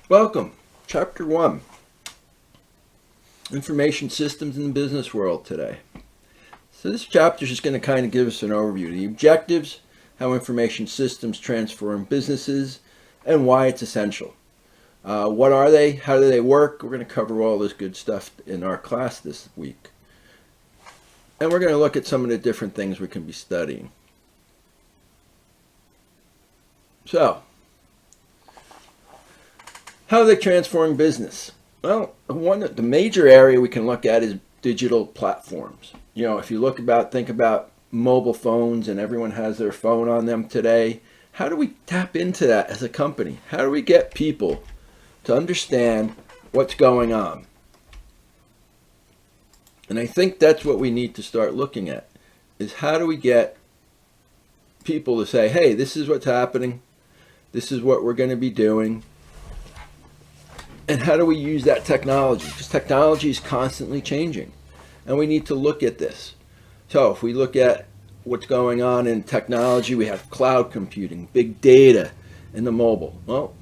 Welcome, Chapter 1, Information Systems in the Business World today. So this chapter is just going to kind of give us an overview of the objectives, how information systems transform businesses, and why it's essential. What are they? How do they work? We're going to cover all this good stuff in our class this week. And we're going to look at some of the different things we can be studying. So, how are they transforming business? Well, the major area we can look at is digital platforms. If you think about mobile phones, and everyone has their phone on them today. How do we tap into that as a company? How do we get people to understand what's going on? And I think that's what we need to start looking at, is how do we get people to say, hey, this is what's happening, this is what we're going to be doing, and how do we use that technology? Because technology is constantly changing, and we need to look at this. So if we look at what's going on in technology, we have cloud computing, big data, and the mobile. Well,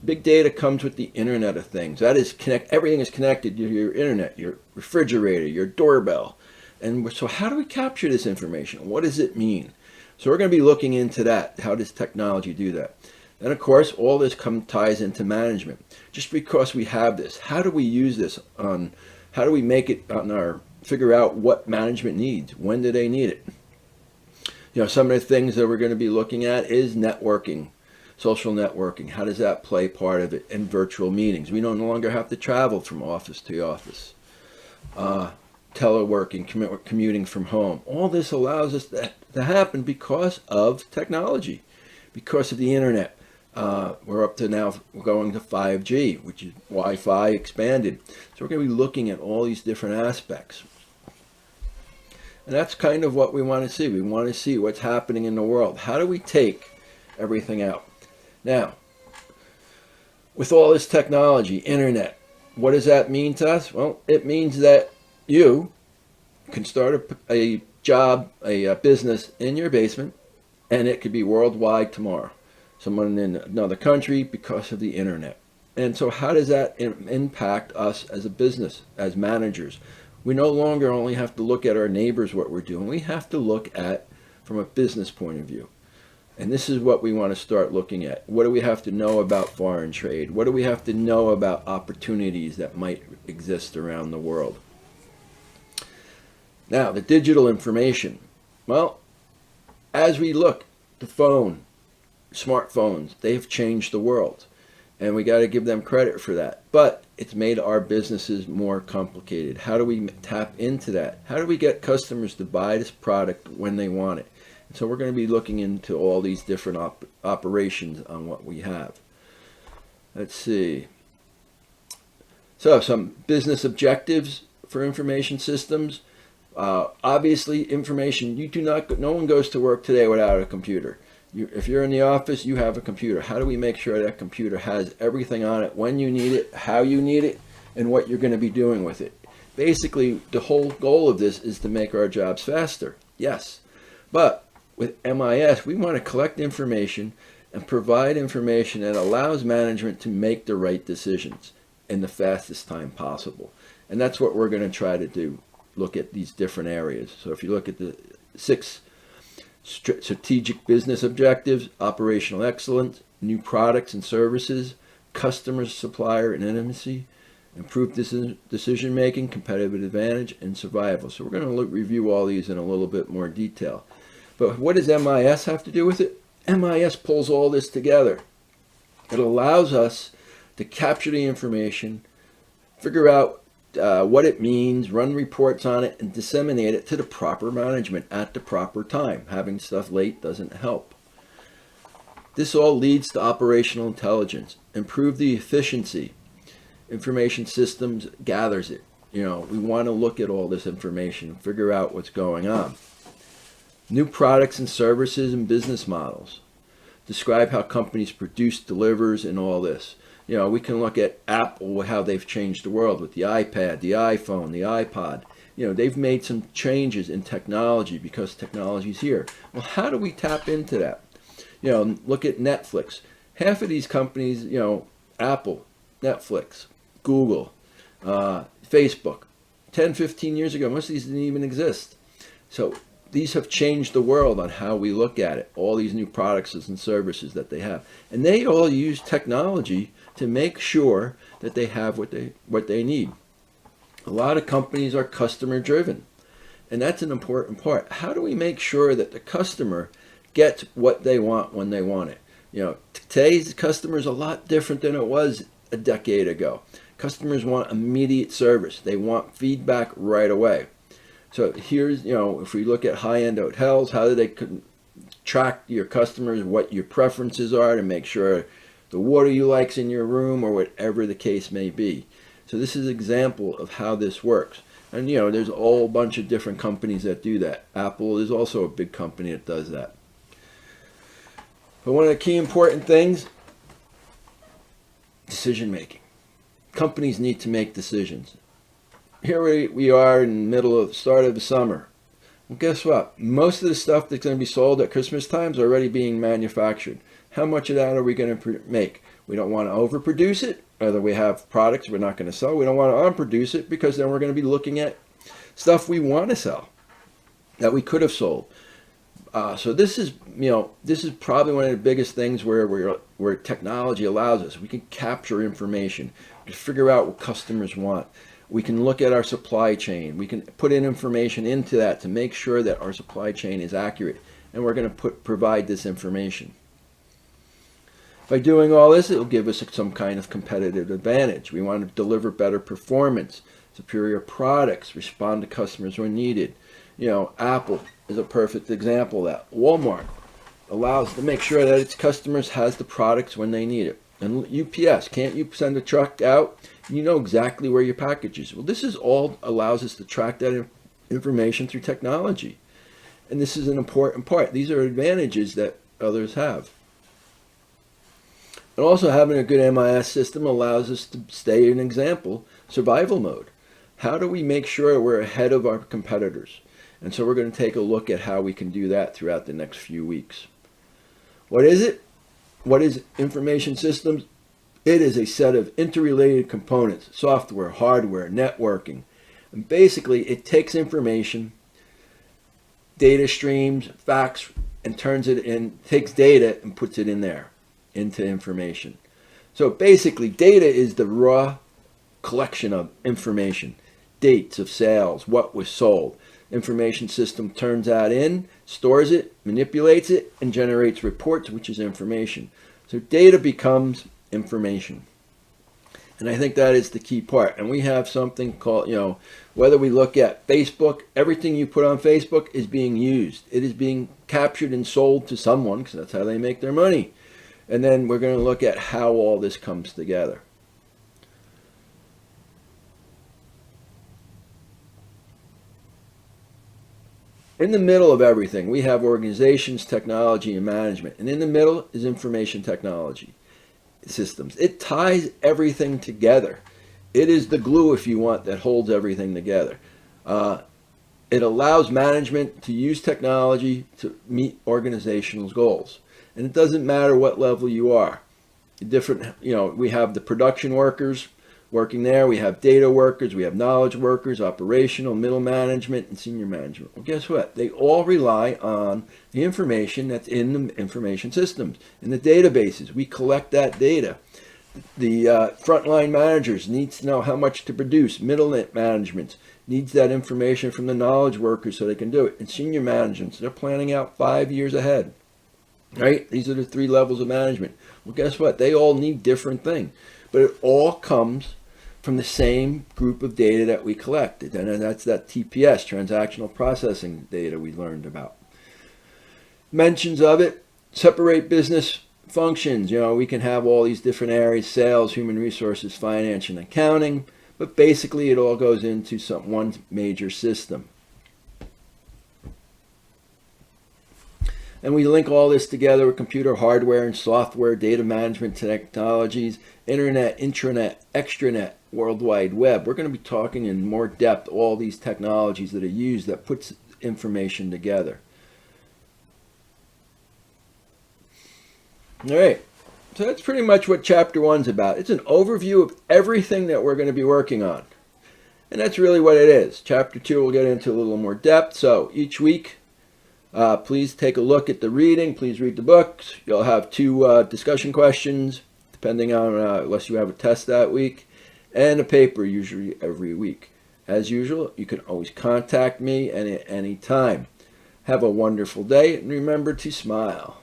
big data comes with the Internet of Things. That is, everything is connected to your internet, your refrigerator, your doorbell. And so how do we capture this information? What does it mean? So we're going to be looking into that. How does technology do that? And of course, all this ties into management. Just because we have this, how do we use this how do we make it figure out what management needs? When do they need it? Some of the things that we're going to be looking at is networking, social networking. How does that play part of it? And virtual meetings. We no longer have to travel from office to office. Teleworking, commuting from home. All this allows us to happen because of technology, because of the internet. We're up to now going to 5G, which is Wi-Fi expanded. So we're going to be looking at all these different aspects. And that's kind of what we want to see. We want to see what's happening in the world. How do we take everything out? Now, with all this technology, internet, what does that mean to us? Well, it means that you can start a job, a business in your basement, and it could be worldwide tomorrow. Someone in another country because of the internet. And so how does that impact us as a business, as managers? We no longer only have to look at our neighbors, what we're doing. We have to look at from a business point of view. And this is what we want to start looking at. What do we have to know about foreign trade? What do we have to know about opportunities that might exist around the world? Now, the digital information. Well, as we look, the phone, smartphones, they've changed the world, and we got to give them credit for that. But it's made our businesses more complicated. How do we tap into that? How do we get customers to buy this product when they want it? And so we're going to be looking into all these different operations on what we have. Let's see. So some business objectives for information systems. Obviously, information. No one goes to work today without a computer. If you're in the office, you have a computer. How do we make sure that computer has everything on it, when you need it, how you need it, and what you're going to be doing with it? Basically, the whole goal of this is to make our jobs faster. Yes. But with MIS, we want to collect information and provide information that allows management to make the right decisions in the fastest time possible. And that's what we're going to try to do, look at these different areas. So if you look at the 6 strategic business objectives: operational excellence, new products and services, customer, supplier, and intimacy, improved decision making, competitive advantage, and survival. So we're going to review all these in a little bit more detail. But what does MIS have to do with it? MIS pulls all this together. It allows us to capture the information, figure out what it means, run reports on it, and disseminate it to the proper management at the proper time. Having stuff late doesn't help. This all leads to operational intelligence, improve the efficiency. Information systems gathers it. We want to look at all this information and figure out what's going on. New products and services and business models. Describe how companies produce, delivers, and all this. We can look at Apple, how they've changed the world with the iPad, the iPhone, the iPod. They've made some changes in technology because technology's here. Well, how do we tap into that? Look at Netflix. Half of these companies, Apple, Netflix, Google, Facebook. 10, 15 years ago, most of these didn't even exist. So these have changed the world on how we look at it, all these new products and services that they have. And they all use technology to make sure that they have what they need. A lot of companies are customer driven, and that's an important part. How do we make sure that the customer gets what they want when they want it? You know, today's customer is a lot different than it was a decade ago. Customers want immediate service. They want feedback right away. So here's, you know, if we look at high-end hotels, how do they track your customers, what your preferences are to make sure the water you like's in your room or whatever the case may be. So this is an example of how this works. And, you know, there's a whole bunch of different companies that do that. Apple is also a big company that does that. But one of the key important things, decision making. Companies need to make decisions. Here we are in the middle of start of the summer. Well, guess what? Most of the stuff that's going to be sold at Christmas time is already being manufactured. How much of that are we going to make? We don't want to overproduce it. Whether we have products we're not going to sell, we don't want to unproduce it, because then we're going to be looking at stuff we want to sell that we could have sold. So this is, you know, this is probably one of the biggest things where technology allows us. We can capture information, we can figure out what customers want. We can look at our supply chain. We can put in information into that to make sure that our supply chain is accurate, and we're going to provide this information. By doing all this, it will give us some kind of competitive advantage. We want to deliver better performance, superior products, respond to customers when needed. You know, Apple is a perfect example of that. Walmart allows to make sure that its customers has the products when they need it. And UPS, can't you send a truck out? You know exactly where your package is. Well, this is all allows us to track that information through technology. And this is an important part. These are advantages that others have. And also having a good MIS system allows us to stay in example, survival mode. How do we make sure we're ahead of our competitors? And so we're going to take a look at how we can do that throughout the next few weeks. What is it? What is information systems? It is a set of interrelated components, software, hardware, networking. And basically it takes information, data streams, facts, and turns it in, takes data and puts it in there, into information. So basically data is the raw collection of information, dates of sales, what was sold. Information system turns that in, stores it, manipulates it, and generates reports, which is information. So data becomes information. And I think that is the key part. And we have something called, you know, whether we look at Facebook, everything you put on Facebook is being used. It is being captured and sold to someone, because that's how they make their money. And then we're going to look at how all this comes together. In the middle of everything, we have organizations, technology, and management. And in the middle is information technology systems. It ties everything together. It is the glue, if you want, that holds everything together. It allows management to use technology to meet organizational goals. And it doesn't matter what level you are. Different, you know, we have the production workers working there, we have data workers, we have knowledge workers, operational, middle management, and senior management. Well, guess what? They all rely on the information that's in the information systems, in the databases. We collect that data. The frontline managers needs to know how much to produce. Middle management needs that information from the knowledge workers so they can do it. And senior management, they're planning out 5 years ahead. Right? These are the 3 levels of management. Well, guess what? They all need different things. But it all comes from the same group of data that we collected. And that's that TPS, transactional processing data we learned about. Mentions of it, separate business functions. You know, we can have all these different areas, sales, human resources, finance, and accounting. But basically it all goes into one major system. And we link all this together with computer hardware and software, data management technologies, internet, intranet, extranet, World Wide Web. We're going to be talking in more depth all these technologies that are used that puts information together. All right. So that's pretty much what Chapter 1's about. It's an overview of everything that we're going to be working on. And that's really what it is. Chapter 2 will get into a little more depth. So each week, please take a look at the reading. Please read the books. You'll have 2 discussion questions, depending on, unless you have a test that week, and a paper usually every week. As usual, you can always contact me any time. Have a wonderful day, and remember to smile.